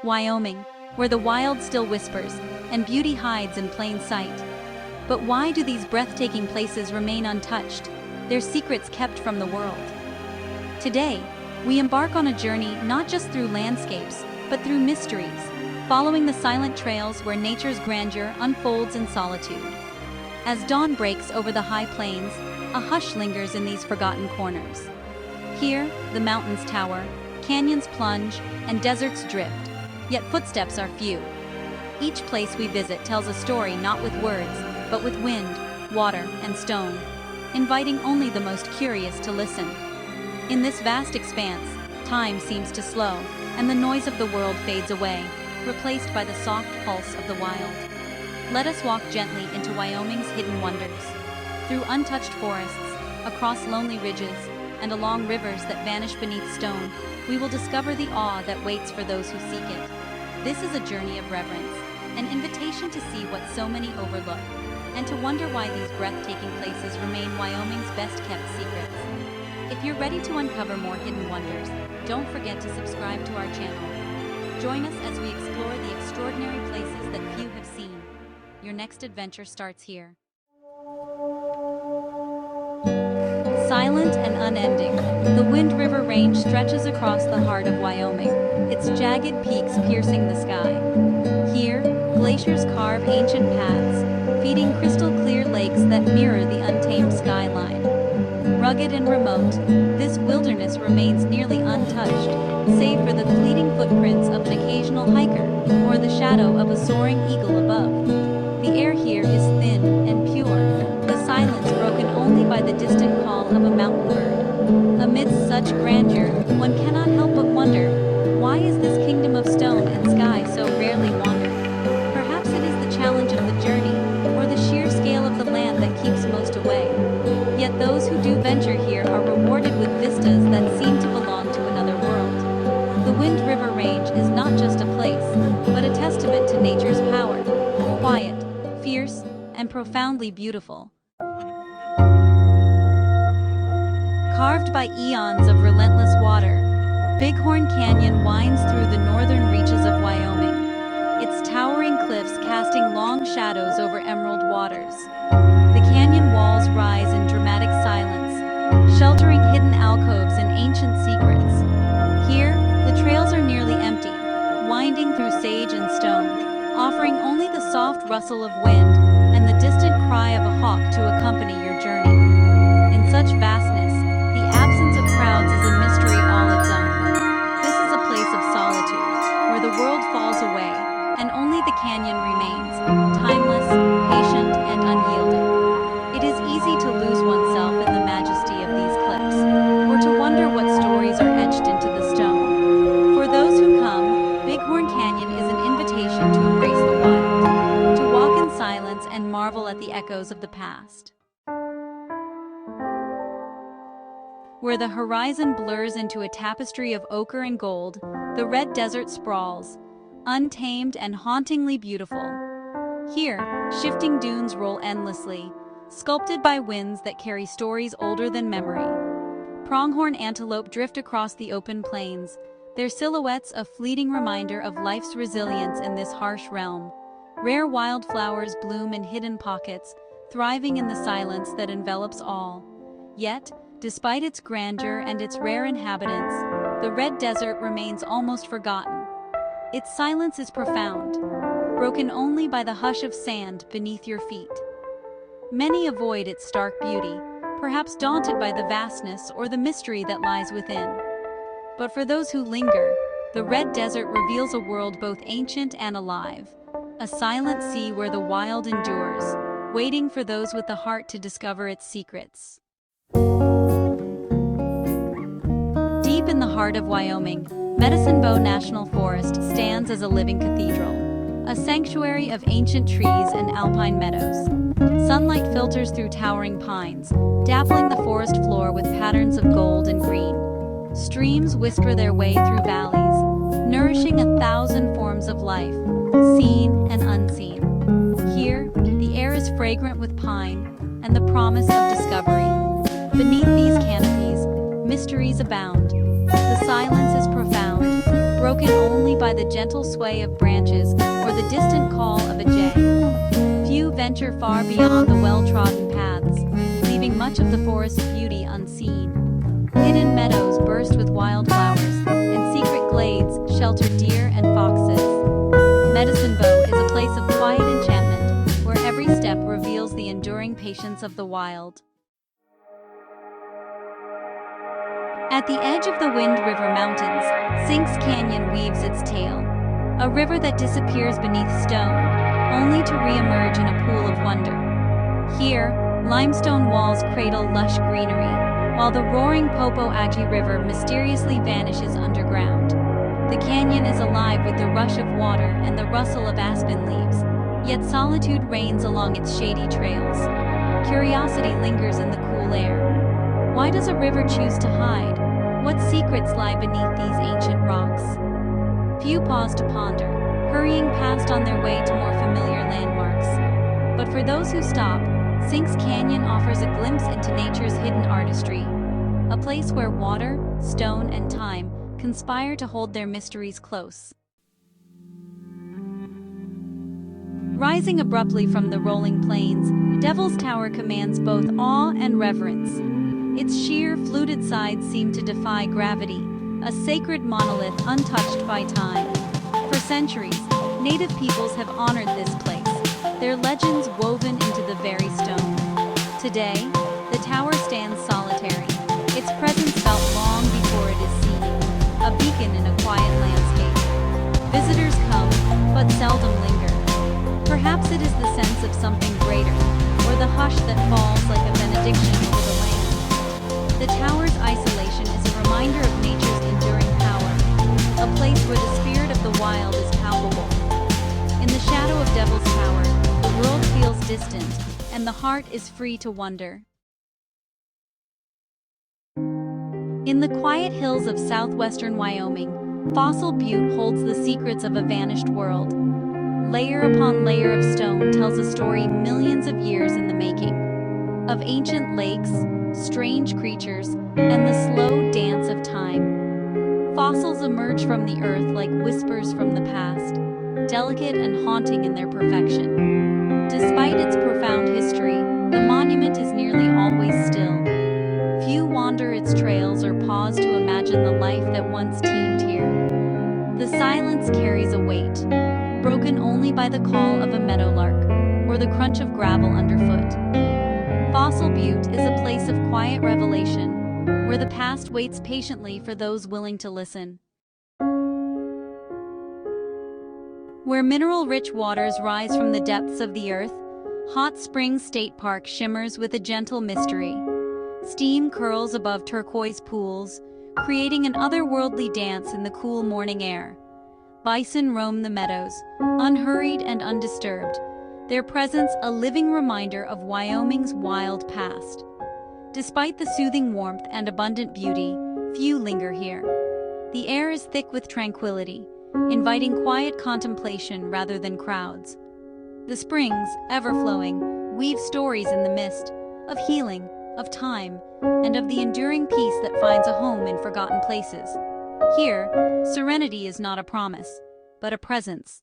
Wyoming, where the wild still whispers, and beauty hides in plain sight. But why do these breathtaking places remain untouched, their secrets kept from the world? Today, we embark on a journey not just through landscapes, but through mysteries, following the silent trails where nature's grandeur unfolds in solitude. As dawn breaks over the high plains, a hush lingers in these forgotten corners. Here, the mountains tower, canyons plunge, and deserts drift, yet footsteps are few. Each place we visit tells a story not with words, but with wind, water, and stone, inviting only the most curious to listen. In this vast expanse, time seems to slow, and the noise of the world fades away, replaced by the soft pulse of the wild. Let us walk gently into Wyoming's hidden wonders. Through untouched forests, across lonely ridges, and along rivers that vanish beneath stone, we will discover the awe that waits for those who seek it. This is a journey of reverence, an invitation to see what so many overlook, and to wonder why these breathtaking places remain Wyoming's best-kept secrets. If you're ready to uncover more hidden wonders, don't forget to subscribe to our channel. Join us as we explore the extraordinary places that few have seen. Your next adventure starts here. Silent and unending, the Wind River Range stretches across the heart of Wyoming, its jagged peaks piercing the sky. Here, glaciers carve ancient paths, feeding crystal-clear lakes that mirror the untamed skyline. Rugged and remote, this wilderness remains nearly untouched, save for the fleeting footprints of an occasional hiker or the shadow of a soaring eagle above. The air here is thin and pure, the silence broken only by the distant call of a mountain bird. Amidst such grandeur, one cannot help but wonder, why is this kingdom of stone and sky so rarely wandered? Perhaps it is the challenge of the journey, or the sheer scale of the land that keeps most away. Yet those who do venture here are rewarded with vistas that seem to belong to another world. The Wind River Range is not just a place, but a testament to nature's power. Quiet, fierce, and profoundly beautiful. Carved by eons of relentless water, Bighorn Canyon winds through the northern reaches of Wyoming, its towering cliffs casting long shadows over emerald waters. The canyon walls rise in dramatic silence, sheltering hidden alcoves and ancient secrets. Here, the trails are nearly empty, winding through sage and stone, offering only the soft rustle of wind and the distant cry of a hawk to accompany your journey. In such vastness, the absence of crowds is a mystery all its own. This is a place of solitude, where the world falls away, and only the canyon remains, timeless, patient, and unyielding. It is easy to lose oneself in the majesty of these cliffs, or to wonder what stories are etched into the stone. For those who come, Bighorn Canyon is an invitation to embrace the wild, to walk in silence and marvel at the echoes of the past. Where the horizon blurs into a tapestry of ochre and gold, the red desert sprawls, untamed and hauntingly beautiful. Here, shifting dunes roll endlessly, sculpted by winds that carry stories older than memory. Pronghorn antelope drift across the open plains, their silhouettes a fleeting reminder of life's resilience in this harsh realm. Rare wildflowers bloom in hidden pockets, thriving in the silence that envelops all. Yet, despite its grandeur and its rare inhabitants, the red desert remains almost forgotten. Its silence is profound, broken only by the hush of sand beneath your feet. Many avoid its stark beauty, perhaps daunted by the vastness or the mystery that lies within. But for those who linger, the red desert reveals a world both ancient and alive, a silent sea where the wild endures, waiting for those with the heart to discover its secrets. Deep in the heart of Wyoming, Medicine Bow National Forest stands as a living cathedral, a sanctuary of ancient trees and alpine meadows. Sunlight filters through towering pines, dappling the forest floor with patterns of gold and green. Streams whisper their way through valleys, nourishing 1,000 forms of life, seen and unseen. Here, the air is fragrant with pine and the promise of discovery. Beneath these canopies, mysteries abound. The silence is profound, broken only by the gentle sway of branches or the distant call of a jay. Few venture far beyond the well-trodden paths, leaving much of the forest's beauty unseen. Hidden meadows burst with wildflowers, and secret glades shelter deer and foxes. Medicine Bow is a place of quiet enchantment, where every step reveals the enduring patience of the wild. At the edge of the Wind River Mountains, Sinks Canyon weaves its tale, a river that disappears beneath stone, only to re-emerge in a pool of wonder. Here, limestone walls cradle lush greenery, while the roaring Popo Agie River mysteriously vanishes underground. The canyon is alive with the rush of water and the rustle of aspen leaves, yet solitude reigns along its shady trails. Curiosity lingers in the cool air. Why does a river choose to hide? What secrets lie beneath these ancient rocks? Few pause to ponder, hurrying past on their way to more familiar landmarks. But for those who stop, Sinks Canyon offers a glimpse into nature's hidden artistry, a place where water, stone, and time conspire to hold their mysteries close. Rising abruptly from the rolling plains, Devil's Tower commands both awe and reverence. Its sheer, fluted sides seem to defy gravity, a sacred monolith untouched by time. For centuries, native peoples have honored this place, their legends woven into the very stone. Today, the tower stands solitary, its presence felt long before it is seen, a beacon in a quiet landscape. Visitors come, but seldom linger. Perhaps it is the sense of something greater, or the hush that falls like a benediction over the land. The tower's isolation is a reminder of nature's enduring power, a place where the spirit of the wild is palpable. In the shadow of Devil's Tower, the world feels distant, and the heart is free to wonder. In the quiet hills of southwestern Wyoming, Fossil Butte holds the secrets of a vanished world. Layer upon layer of stone tells a story millions of years in the making, of ancient lakes, strange creatures, and the slow dance of time. Fossils emerge from the earth like whispers from the past, delicate and haunting in their perfection. Despite its profound history, the monument is nearly always still. Few wander its trails or pause to imagine the life that once teemed here. The silence carries a weight, broken only by the call of a meadowlark or the crunch of gravel underfoot. Fossil Butte is a place of quiet revelation, where the past waits patiently for those willing to listen. Where mineral-rich waters rise from the depths of the earth, Hot Springs State Park shimmers with a gentle mystery. Steam curls above turquoise pools, creating an otherworldly dance in the cool morning air. Bison roam the meadows, unhurried and undisturbed, their presence a living reminder of Wyoming's wild past. Despite the soothing warmth and abundant beauty, few linger here. The air is thick with tranquility, inviting quiet contemplation rather than crowds. The springs, ever-flowing, weave stories in the mist, of healing, of time, and of the enduring peace that finds a home in forgotten places. Here, serenity is not a promise, but a presence.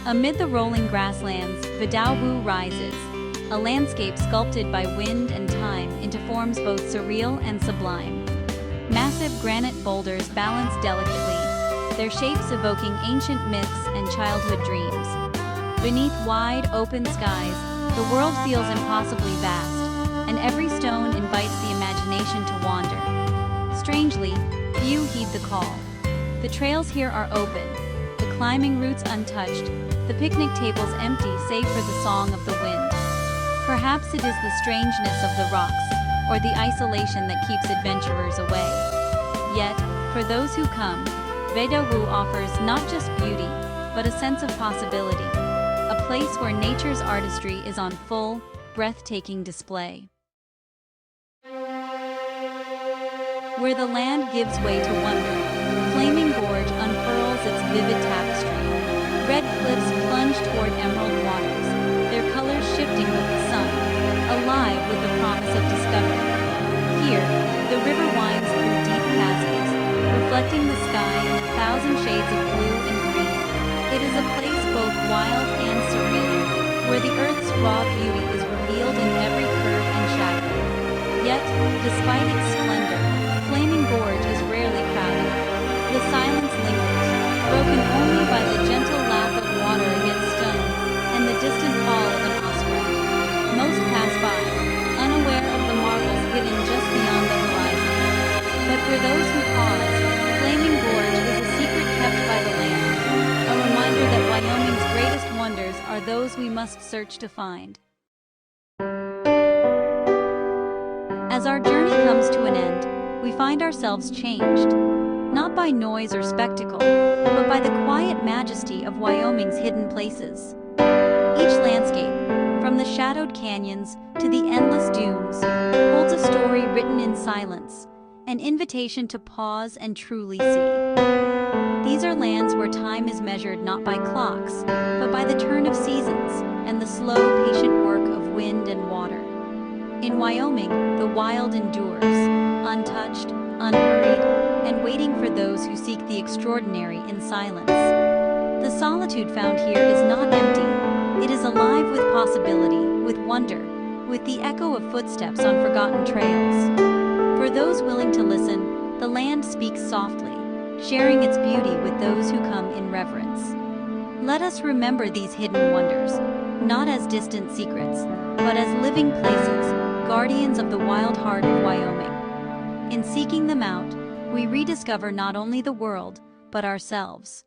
Amid the rolling grasslands, Vidaubu rises, a landscape sculpted by wind and time into forms both surreal and sublime. Massive granite boulders balance delicately, their shapes evoking ancient myths and childhood dreams. Beneath wide, open skies, the world feels impossibly vast, and every stone invites the imagination to wander. Strangely, few heed the call. The trails here are open, the climbing routes untouched, the picnic tables empty save for the song of the wind. Perhaps it is the strangeness of the rocks, or the isolation that keeps adventurers away. Yet, for those who come, Vidaubu offers not just beauty, but a sense of possibility, a place where nature's artistry is on full, breathtaking display. Where the land gives way to wonder, Flaming Gorge unfurls its vivid tapestry. Red cliffs plunge toward emerald waters, their colors shifting with the sun, alive with the promise of discovery. Here, the river winds through deep passages, thousand shades of blue and green. It is a place both wild and serene, where the earth's raw beauty is revealed in every curve and shadow. Yet, despite its splendor, Flaming Gorge is rarely crowded. The silence lingers, broken only by the gentle lap of water against stone and the distant call of an osprey. Most pass by, unaware of the marvels hidden just beyond the horizon. But for those who pause, Flaming Gorge is a secret kept by the land, a reminder that Wyoming's greatest wonders are those we must search to find. As our journey comes to an end, we find ourselves changed, not by noise or spectacle, but by the quiet majesty of Wyoming's hidden places. Each landscape, from the shadowed canyons to the endless dunes, holds a story written in silence, an invitation to pause and truly see. These are lands where time is measured not by clocks, but by the turn of seasons and the slow, patient work of wind and water. In Wyoming, the wild endures, untouched, unhurried, and waiting for those who seek the extraordinary in silence. The solitude found here is not empty. It is alive with possibility, with wonder, with the echo of footsteps on forgotten trails. For those willing to listen, the land speaks softly, sharing its beauty with those who come in reverence. Let us remember these hidden wonders, not as distant secrets, but as living places, guardians of the wild heart of Wyoming. In seeking them out, we rediscover not only the world, but ourselves.